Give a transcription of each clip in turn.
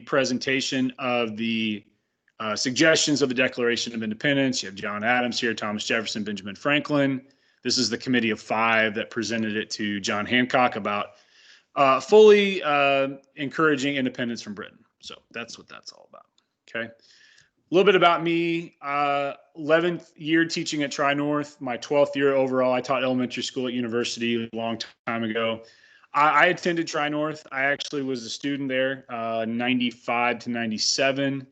presentation of the suggestions of the Declaration of Independence. You have John Adams here, Thomas Jefferson, Benjamin Franklin. This is the committee of 5 that presented it to John Hancock about fully encouraging independence from Britain. So that's what that's all about. Okay. A little bit about me. 11th year teaching at Tri-North. My 12th year overall. I taught elementary school at university a long time ago. I attended Tri-North. I actually was a student there, 95 to 97.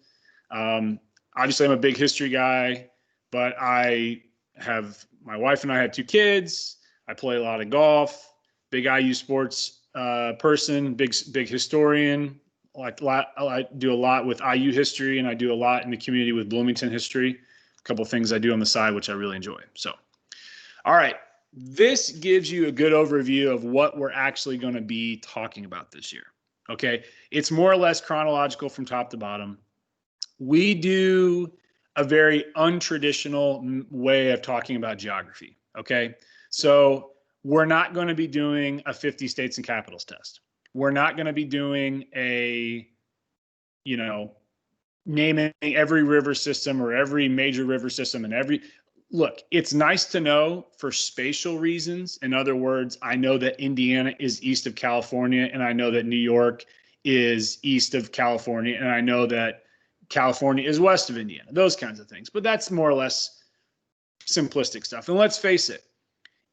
Obviously, I'm a big history guy, but my wife and I have 2 kids. I play a lot of golf, big IU sports person, big historian. I do a lot with IU history, and I do a lot in the community with Bloomington history. A couple of things I do on the side, which I really enjoy. So, all right. This gives you a good overview of what we're actually going to be talking about this year. Okay. It's more or less chronological from top to bottom. We do a very untraditional way of talking about geography. Okay. So we're not going to be doing a 50 states and capitals test. We're not going to be doing naming every river system or every major river system and look, it's nice to know for spatial reasons. In other words, I know that Indiana is east of California, and I know that New York is east of California, and I know that California is west of Indiana, those kinds of things. But that's more or less simplistic stuff. And let's face it,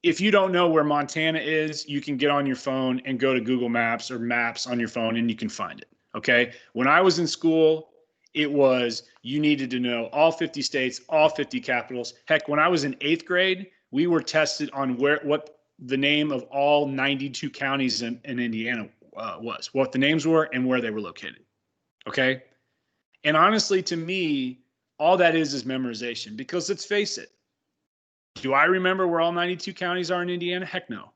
if you don't know where Montana is, you can get on your phone and go to Google Maps or Maps on your phone, and you can find it. Okay. When I was in school, it was you needed to know all 50 states, all 50 capitals. Heck, when I was in 8th grade, we were tested on what the name of all 92 counties in Indiana was, what the names were and where they were located. Okay. And honestly, to me, all that is memorization, because let's face it. Do I remember where all 92 counties are in Indiana? Heck no.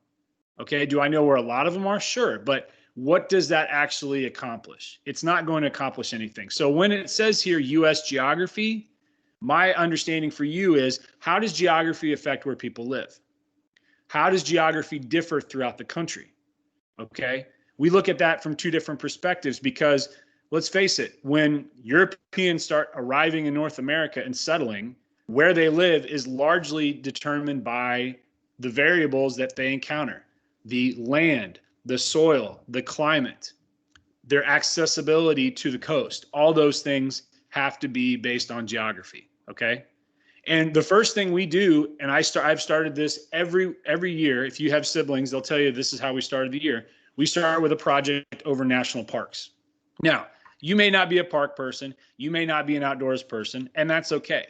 Okay. Do I know where a lot of them are? Sure. But what does that actually accomplish? It's not going to accomplish anything. So when it says here U.S. geography, my understanding for you is, how does geography affect where people live? How does geography differ throughout the country? Okay. We look at that from 2 different perspectives, because let's face it, when Europeans start arriving in North America and settling, where they live is largely determined by the variables that they encounter: the land, the soil, the climate, their accessibility to the coast. All those things have to be based on geography. Okay. And the first thing we do, and I've started this every year. If you have siblings, they'll tell you this is how we started the year. We start with a project over national parks. Now, you may not be a park person, you may not be an outdoors person, and that's okay,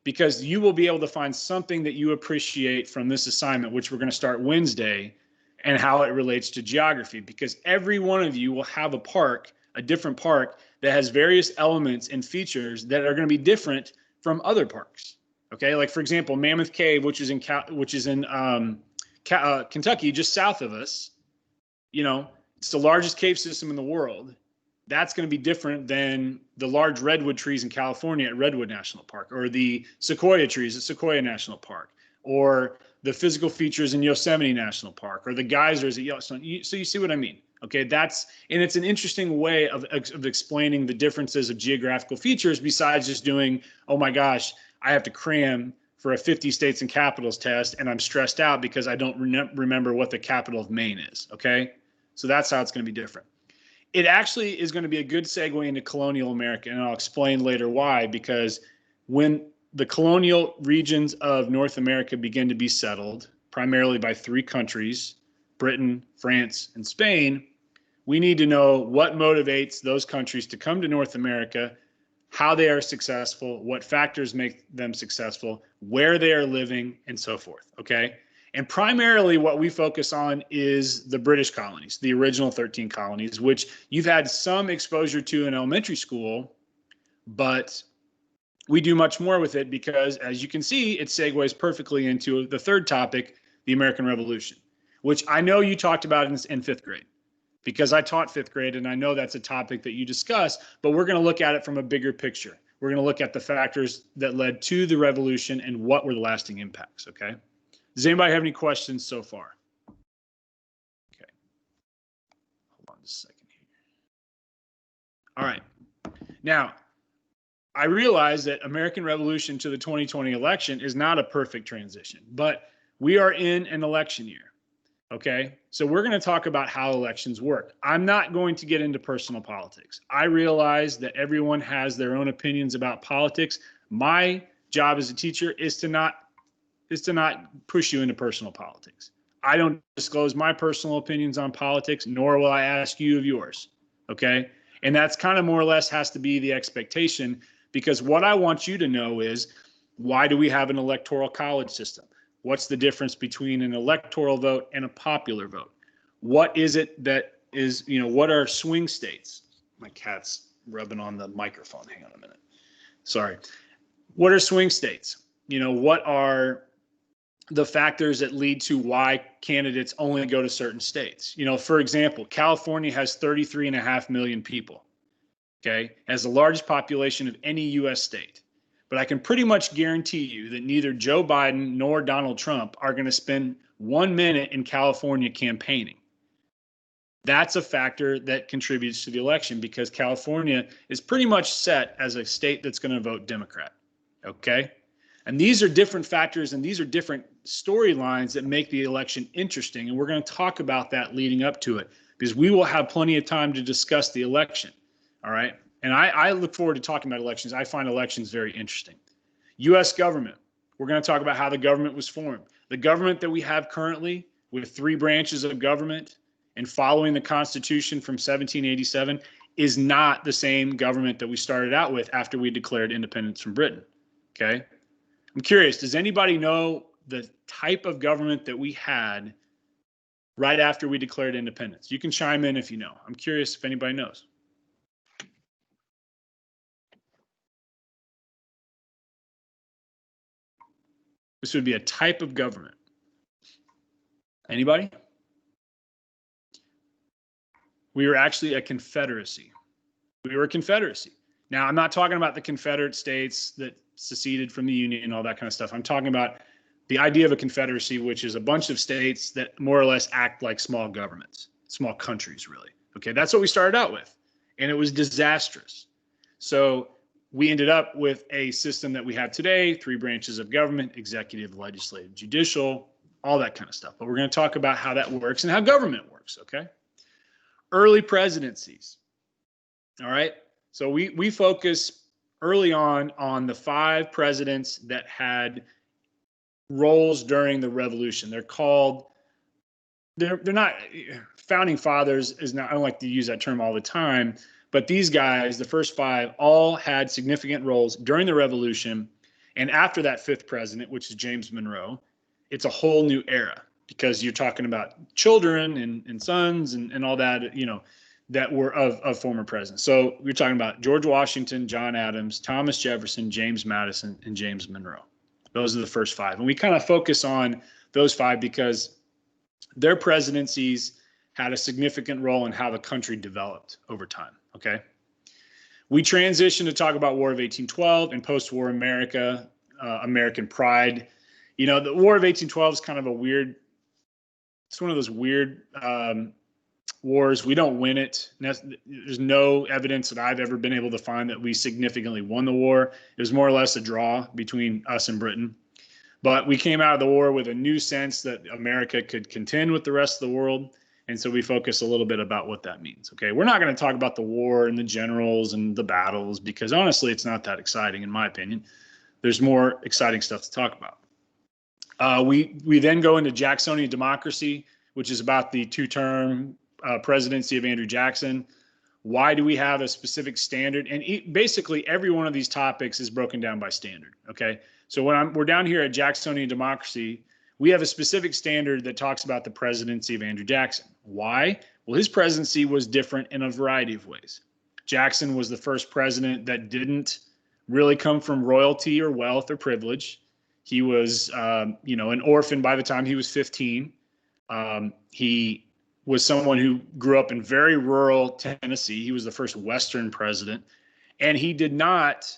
because you will be able to find something that you appreciate from this assignment, which we're going to start Wednesday, and how it relates to geography, because every one of you will have a different park that has various elements and features that are going to be different from other parks. Okay. Like, for example, Mammoth Cave, which is in Kentucky, just south of us, it's the largest cave system in the world. That's going to be different than the large redwood trees in California at Redwood National Park, or the sequoia trees at Sequoia National Park, or the physical features in Yosemite National Park, or the geysers at Yellowstone. So you see what I mean? Okay, and it's an interesting way of explaining the differences of geographical features, besides just doing, oh my gosh, I have to cram for a 50 states and capitals test, and I'm stressed out because I don't remember what the capital of Maine is. Okay, so that's how it's going to be different. It actually is going to be a good segue into colonial America, and I'll explain later why, because when the colonial regions of North America begin to be settled, primarily by 3 countries, Britain, France, and Spain, we need to know what motivates those countries to come to North America, how they are successful, what factors make them successful, where they are living, and so forth. Okay. And primarily what we focus on is the British colonies, the original 13 colonies, which you've had some exposure to in elementary school, but we do much more with it because, as you can see, it segues perfectly into the third topic, the American Revolution, which I know you talked about in 5th grade, because I taught 5th grade, and I know that's a topic that you discuss, but we're going to look at it from a bigger picture. We're going to look at the factors that led to the revolution and what were the lasting impacts, okay? Does anybody have any questions so far? Okay. Hold on just a second here. All right. Now, I realize that American Revolution to the 2020 election is not a perfect transition, but we are in an election year. Okay. So we're going to talk about how elections work. I'm not going to get into personal politics. I realize that everyone has their own opinions about politics. My job as a teacher is to not push you into personal politics. I don't disclose my personal opinions on politics, nor will I ask you of yours. Okay. And that's kind of more or less has to be the expectation, because what I want you to know is, why do we have an electoral college system? What's the difference between an electoral vote and a popular vote? What is it that is, what are swing states? My cat's rubbing on the microphone. Hang on a minute. Sorry. What are swing states? What are the factors that lead to why candidates only go to certain states? For example, California has 33.5 million people. Okay, has the largest population of any U.S. state. But I can pretty much guarantee you that neither Joe Biden nor Donald Trump are going to spend 1 minute in California campaigning. That's a factor that contributes to the election, because California is pretty much set as a state that's going to vote Democrat. Okay, and these are different factors, and these are different storylines that make the election interesting. And we're going to talk about that leading up to it, because we will have plenty of time to discuss the election. All right. And I look forward to talking about elections. I find elections very interesting. U.S. government. We're going to talk about how the government was formed. The government that we have currently, with 3 branches of government and following the Constitution from 1787, is not the same government that we started out with after we declared independence from Britain. Okay. I'm curious, does anybody know the type of government that we had right after we declared independence? You can chime in if you know. I'm curious if anybody knows. This would be a type of government. Anybody? We were actually a confederacy. We were a confederacy. Now, I'm not talking about the Confederate States that seceded from the Union and all that kind of stuff. I'm talking about the idea of a confederacy, which is a bunch of states that more or less act like small governments, small countries, really. Okay, that's what we started out with, and it was disastrous. So we ended up with a system that we have today, 3 branches of government: executive, legislative, judicial, all that kind of stuff. But we're going to talk about how that works and how government works, okay? Early presidencies. All right. So we focus early on the 5 presidents that had roles during the revolution. They're called, they're not, founding fathers is not, I don't like to use that term all the time, but these guys, the first 5, all had significant roles during the revolution. And after that 5th president, which is James Monroe, it's a whole new era, because you're talking about children and sons and all that, that were of former presidents. So we're talking about George Washington, John Adams, Thomas Jefferson, James Madison, and James Monroe. Those are the first 5. And we kind of focus on those 5 because their presidencies had a significant role in how the country developed over time. Okay. We transitioned to talk about War of 1812 and post-war America, American pride. The War of 1812 is kind of a weird, it's one of those weird wars. We don't win it. There's no evidence that I've ever been able to find that we significantly won the war. It was more or less a draw between us and Britain. But we came out of the war with a new sense that America could contend with the rest of the world. And so we focus a little bit about what that means. Okay, we're not going to talk about the war and the generals and the battles, because honestly, it's not that exciting, in my opinion. There's more exciting stuff to talk about. We then go into Jacksonian democracy, which is about the 2-term presidency of Andrew Jackson. Why do we have a specific standard? And basically, every one of these topics is broken down by standard. Okay, so when we're down here at Jacksonian democracy, we have a specific standard that talks about the presidency of Andrew Jackson. Why? Well, his presidency was different in a variety of ways. Jackson was the first president that didn't really come from royalty or wealth or privilege. He was, an orphan by the time he was 15. He was someone who grew up in very rural Tennessee. He was the first Western president, and he did not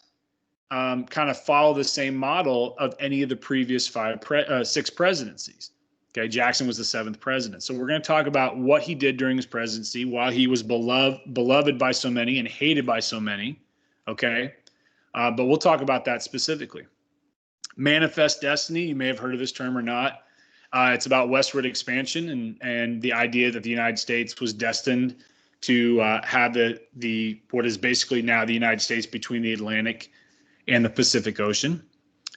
kind of follow the same model of any of the previous 6 presidencies. Okay, Jackson was the 7th president. So we're going to talk about what he did during his presidency, while he was beloved by so many and hated by so many. Okay, but we'll talk about that specifically. Manifest Destiny, you may have heard of this term or not. It's about westward expansion and the idea that the United States was destined to have the what is basically now the United States between the Atlantic and the Pacific Ocean.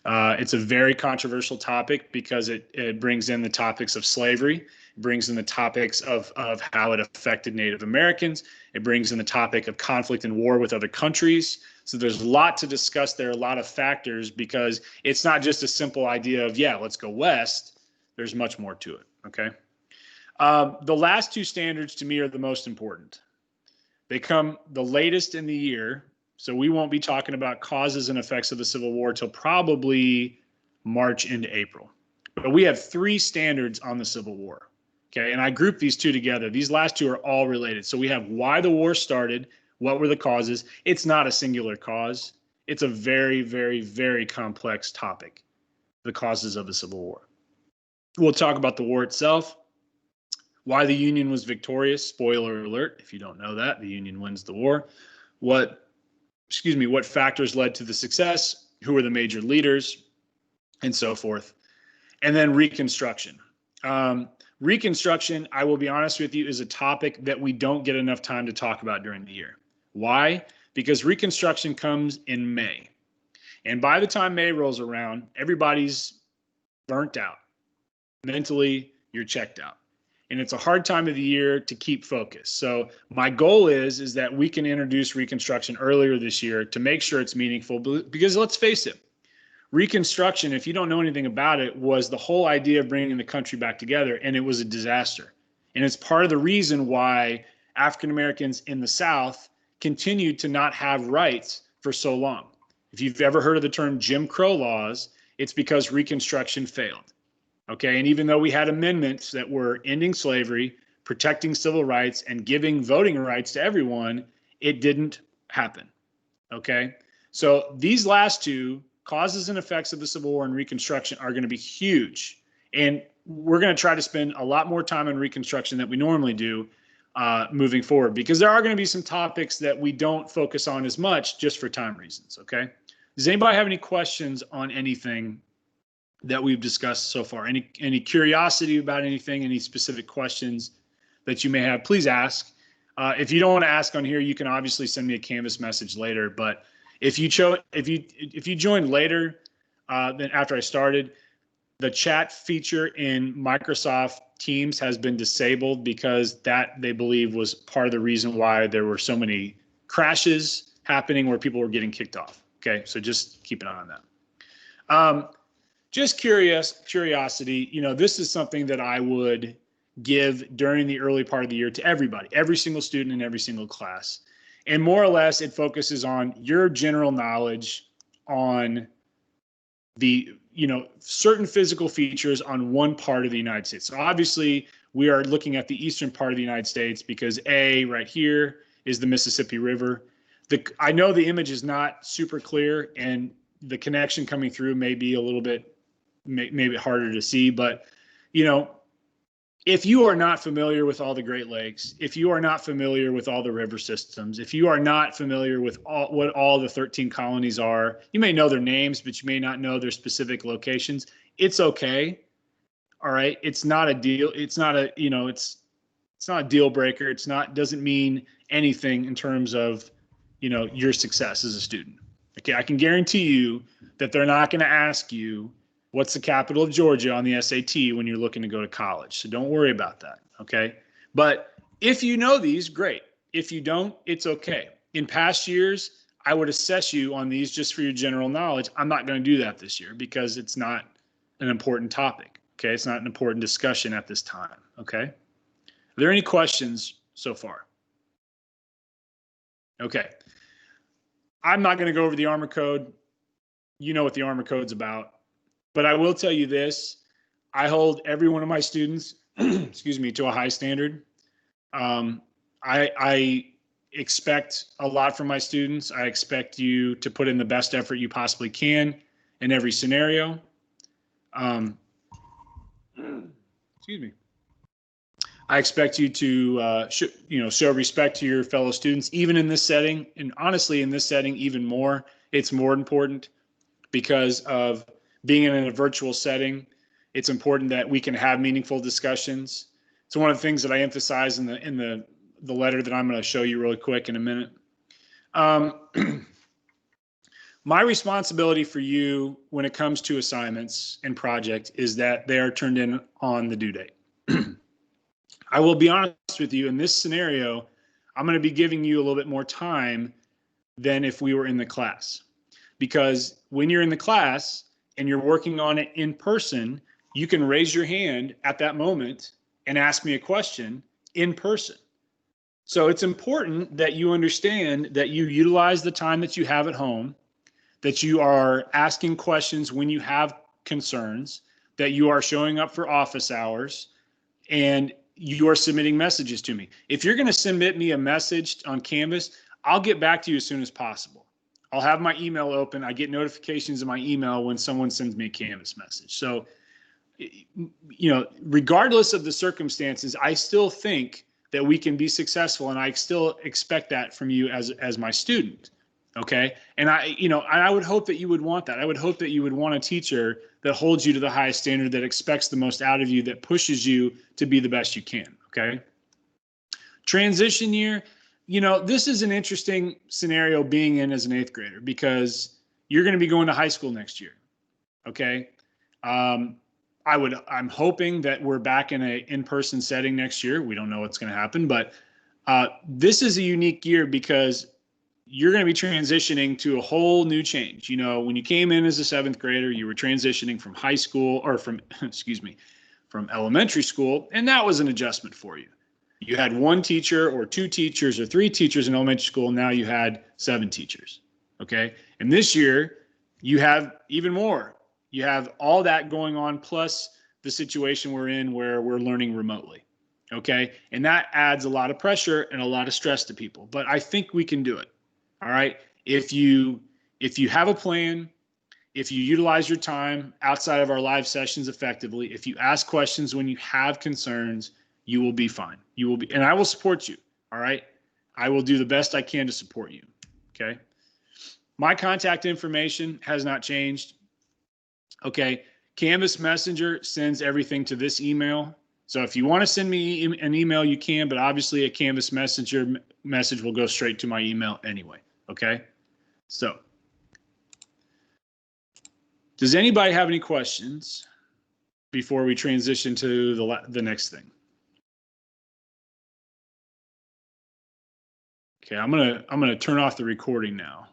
It's a very controversial topic because it brings in the topics of slavery, it brings in the topics of how it affected Native Americans, it brings in the topic of conflict and war with other countries. So there's a lot to discuss there, a lot of factors, because it's not just a simple idea of, yeah, let's go west. There's much more to it, okay? The last 2 standards to me are the most important. They come the latest in the year. So we won't be talking about causes and effects of the Civil War till probably March into April. But we have 3 standards on the Civil War. Okay, and I grouped these 2 together. These last 2 are all related. So we have why the war started, what were the causes. It's not a singular cause. It's a very, very, very complex topic, the causes of the Civil War. We'll talk about the war itself, why the Union was victorious. Spoiler alert, if you don't know that, the Union wins the war. What factors led to the success, who were the major leaders, and so forth. And then Reconstruction. Reconstruction, I will be honest with you, is a topic that we don't get enough time to talk about during the year. Why? Because Reconstruction comes in May. And by the time May rolls around, everybody's burnt out. Mentally, you're checked out. And it's a hard time of the year to keep focus. So my goal is that we can introduce Reconstruction earlier this year to make sure it's meaningful, because let's face it, Reconstruction, if you don't know anything about it, was the whole idea of bringing the country back together, and it was a disaster. And it's part of the reason why African Americans in the South continued to not have rights for so long. If you've ever heard of the term Jim Crow laws, it's because Reconstruction failed. Okay, and even though we had amendments that were ending slavery, protecting civil rights, and giving voting rights to everyone, it didn't happen. Okay, so these last 2, causes and effects of the Civil War and Reconstruction, are going to be huge. And we're going to try to spend a lot more time on Reconstruction than we normally do moving forward, because there are going to be some topics that we don't focus on as much just for time reasons. Okay, does anybody have any questions on anything that we've discussed so far? Any curiosity about anything, any specific questions that you may have, please ask. If you don't want to ask on here, you can obviously send me a Canvas message later. But if you joined later than after I started, the chat feature in Microsoft Teams has been disabled, because that, they believe, was part of the reason why there were so many crashes happening where people were getting kicked off. Okay, so just keep an eye on that. Just curiosity, this is something that I would give during the early part of the year to everybody, every single student in every single class. And more or less, it focuses on your general knowledge on the, certain physical features on one part of the United States. So obviously, we are looking at the eastern part of the United States, because right here is the Mississippi River. I know the image is not super clear, and the connection coming through may be a little bit maybe harder to see, but if you are not familiar with all the Great Lakes, if you are not familiar with all the river systems, if you are not familiar with what all the 13 colonies are, you may know their names, but you may not know their specific locations. It's okay. All right. It's not a deal. It's not a, it's not a deal breaker. Doesn't mean anything in terms of, your success as a student. Okay. I can guarantee you that they're not going to ask you, what's the capital of Georgia on the SAT when you're looking to go to college. So don't worry about that, okay? But if you know these, great. If you don't, it's okay. In past years, I would assess you on these just for your general knowledge. I'm not going to do that this year because it's not an important topic, okay? It's not an important discussion at this time, okay? Are there any questions so far? Okay. I'm not going to go over the Armor Code. You know what the Armor Code's about. But I will tell you this, I hold every one of my students, excuse me, to a high standard. I expect a lot from my students. I expect you to put in the best effort you possibly can in every scenario. excuse me. I expect you to, show respect to your fellow students, even in this setting. And honestly, in this setting, even more, it's more important because of being in a virtual setting. It's important that we can have meaningful discussions. It's one of the things that I emphasize in the letter that I'm going to show you really quick in a minute. My responsibility for you when it comes to assignments and projects is that they are turned in on the due date. I will be honest with you, in this scenario, I'm going to be giving you a little bit more time than if we were in the class. Because when you're in the class and you're working on it in person, you can raise your hand at that moment and ask me a question in person. So it's important that you understand that you utilize the time that you have at home, that you are asking questions when you have concerns, that you are showing up for office hours, and you are submitting messages to me. If you're going to submit me a message on Canvas, I'll get back to you as soon as possible. I'll have my email open. I get notifications in my email when someone sends me a Canvas message. So, regardless of the circumstances, I still think that we can be successful, and I still expect that from you as my student. Okay. And I would hope that you would want that. I would hope that you would want a teacher that holds you to the highest standard, that expects the most out of you, that pushes you to be the best you can. Okay. Transition year, this is an interesting scenario being in as an 8th grader, because you're going to be going to high school next year. Okay. I'm hoping that we're back in an in-person setting next year. We don't know what's going to happen, but this is a unique year because you're going to be transitioning to a whole new change. When you came in as a 7th grader, you were transitioning from high school, or from elementary school, and that was an adjustment for you. You had 1 teacher or 2 teachers or 3 teachers in elementary school. Now you had 7 teachers. Okay. And this year you have even more. You have all that going on, plus the situation we're in where we're learning remotely. Okay. And that adds a lot of pressure and a lot of stress to people, but I think we can do it. All right. If you have a plan, if you utilize your time outside of our live sessions effectively, if you ask questions when you have concerns, you will be fine. You will be, and I will support you. All right. I will do the best I can to support you. Okay. My contact information has not changed. Okay. Canvas Messenger sends everything to this email. So if you want to send me an email, you can, but obviously a Canvas Messenger message will go straight to my email anyway. Okay. So does anybody have any questions before we transition to the next thing? Okay, I'm gonna turn off the recording now.